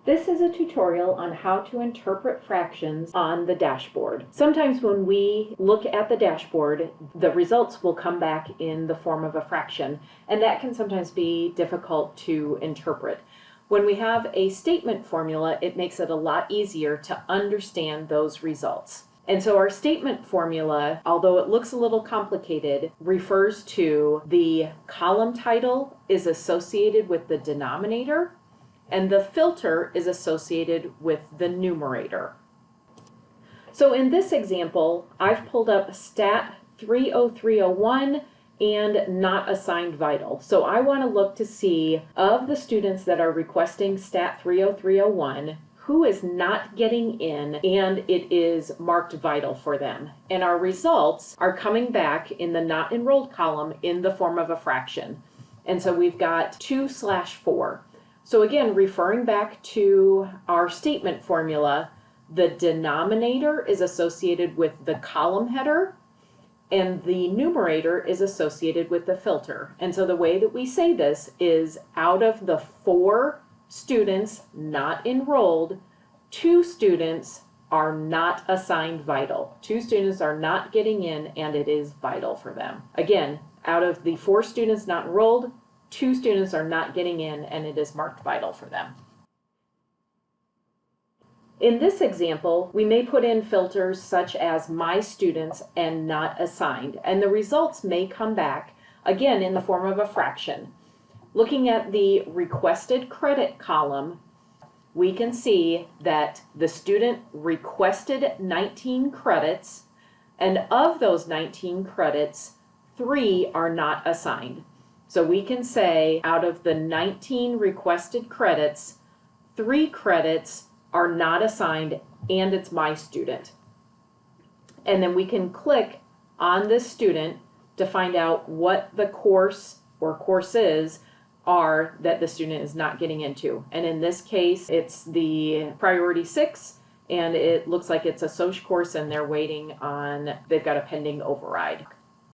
This is a tutorial on how to interpret fractions on the dashboard. Sometimes when we look at the dashboard, the results will come back in the form of a fraction, and that can sometimes be difficult to interpret. When we have a statement formula, it makes it a lot easier to understand those results. And so our statement formula, although it looks a little complicated, refers to the column title is associated with the denominator, and the filter is associated with the numerator. So in this example, I've pulled up Stat 30301 and not assigned vital. So I want to look to see, of the students that are requesting Stat 30301, who is not getting in and it is marked vital for them. And our results are coming back in the not enrolled column in the form of a fraction. And so we've got 2/4. So again, referring back to our statement formula, the denominator is associated with the column header and the numerator is associated with the filter. And so the way that we say this is, out of the 4 students not enrolled, 2 students are not assigned vital. 2 students are not getting in and it is vital for them. Again, out of the 4 students not enrolled, 2 students are not getting in and it is marked vital for them. In this example, we may put in filters such as my students and not assigned, and the results may come back, again, in the form of a fraction. Looking at the requested credit column, we can see that the student requested 19 credits, and of those 19 credits, 3 are not assigned. So we can say, out of the 19 requested credits, 3 credits are not assigned and it's my student. And then we can click on this student to find out what the course or courses are that the student is not getting into. And in this case, it's the priority 6, and it looks like it's a social course and they're waiting on, they've got a pending override.